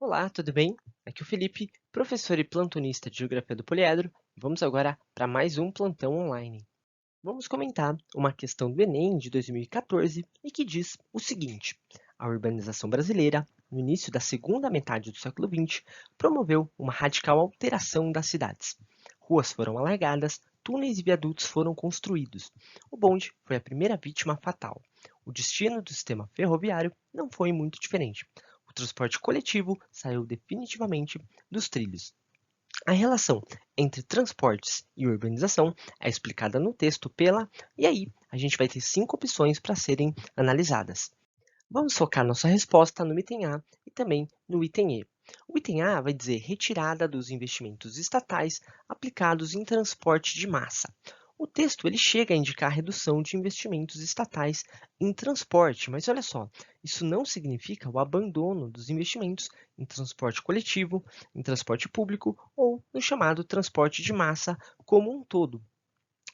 Olá, tudo bem? Aqui é o Felipe, professor e plantonista de Geografia do Poliedro. Vamos agora para mais um plantão online. Vamos comentar uma questão do Enem de 2014 e que diz o seguinte: a urbanização brasileira, no início da segunda metade do século XX, promoveu uma radical alteração das cidades. Ruas foram alargadas, túneis e viadutos foram construídos. O bonde foi a primeira vítima fatal. O destino do sistema ferroviário não foi muito diferente. O transporte coletivo saiu definitivamente dos trilhos. A relação entre transportes e urbanização é explicada no texto pela, e aí a gente vai ter 5 opções para serem analisadas. Vamos focar nossa resposta no item A e também no item E. O item A vai dizer retirada dos investimentos estatais aplicados em transporte de massa. O texto ele chega a indicar redução de investimentos estatais em transporte, mas olha só, isso não significa o abandono dos investimentos em transporte coletivo, em transporte público ou no chamado transporte de massa como um todo.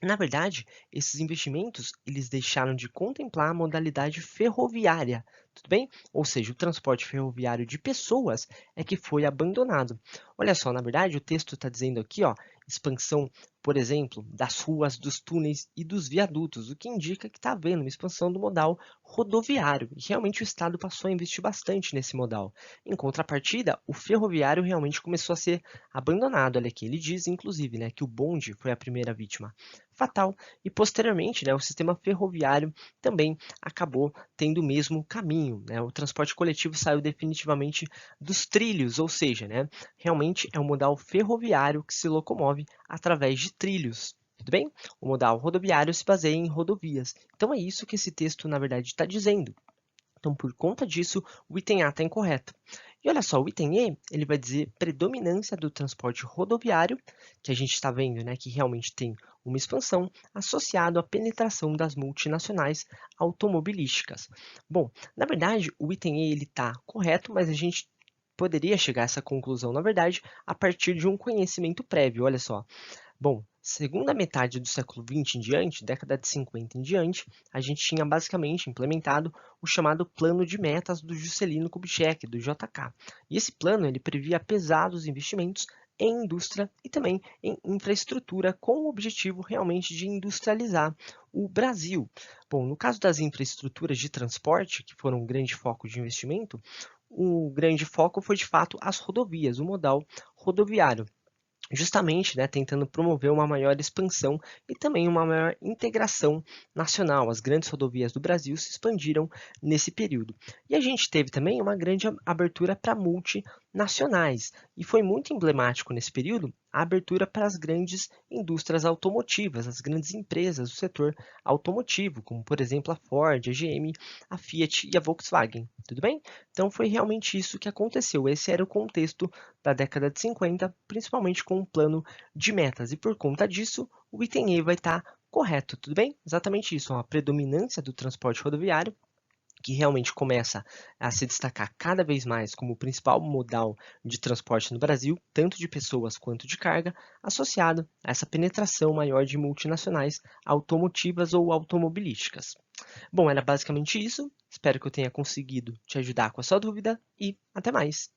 Na verdade, esses investimentos eles deixaram de contemplar a modalidade ferroviária, tudo bem? Ou seja, o transporte ferroviário de pessoas é que foi abandonado. Olha só, na verdade, o texto está dizendo aqui, ó, expansão, por exemplo, das ruas, dos túneis e dos viadutos, o que indica que está havendo uma expansão do modal rodoviário. E realmente o Estado passou a investir bastante nesse modal. Em contrapartida, o ferroviário realmente começou a ser abandonado. Olha aqui, ele diz, inclusive, né, que o bonde foi a primeira vítima fatal e posteriormente, né, o sistema ferroviário também acabou tendo o mesmo caminho, né? O transporte coletivo saiu definitivamente dos trilhos, ou seja, né, realmente é o modal ferroviário que se locomove através de trilhos. Tudo bem? O modal rodoviário se baseia em rodovias. Então é isso que esse texto, na verdade, está dizendo. Então, por conta disso, o item A está incorreto. E olha só, o item E, ele vai dizer predominância do transporte rodoviário, que a gente está vendo, né, que realmente tem uma expansão associado à penetração das multinacionais automobilísticas. Bom, na verdade, o item E ele está correto, mas a gente poderia chegar a essa conclusão, na verdade, a partir de um conhecimento prévio. Olha só, bom, segunda metade do século XX em diante, década de 50 em diante, a gente tinha basicamente implementado o chamado Plano de Metas do Juscelino Kubitschek, do JK. E esse plano ele previa pesados investimentos em indústria e também em infraestrutura, com o objetivo realmente de industrializar o Brasil. Bom, no caso das infraestruturas de transporte, que foram um grande foco de investimento, o grande foco foi de fato as rodovias, o modal rodoviário justamente, né, tentando promover uma maior expansão e também uma maior integração nacional. As grandes rodovias do Brasil se expandiram nesse período. E a gente teve também uma grande abertura para multinacionais. E foi muito emblemático nesse período a abertura para as grandes indústrias automotivas, as grandes empresas do setor automotivo, como por exemplo a Ford, a GM, a Fiat e a Volkswagen. Tudo bem? Então foi realmente isso que aconteceu. Esse era o contexto da década de 50, principalmente com um plano de metas. E por conta disso, o item E vai estar correto, tudo bem? Exatamente isso, a predominância do transporte rodoviário, que realmente começa a se destacar cada vez mais como o principal modal de transporte no Brasil, tanto de pessoas quanto de carga, associado a essa penetração maior de multinacionais automotivas ou automobilísticas. Bom, era basicamente isso. Espero que eu tenha conseguido te ajudar com a sua dúvida e até mais!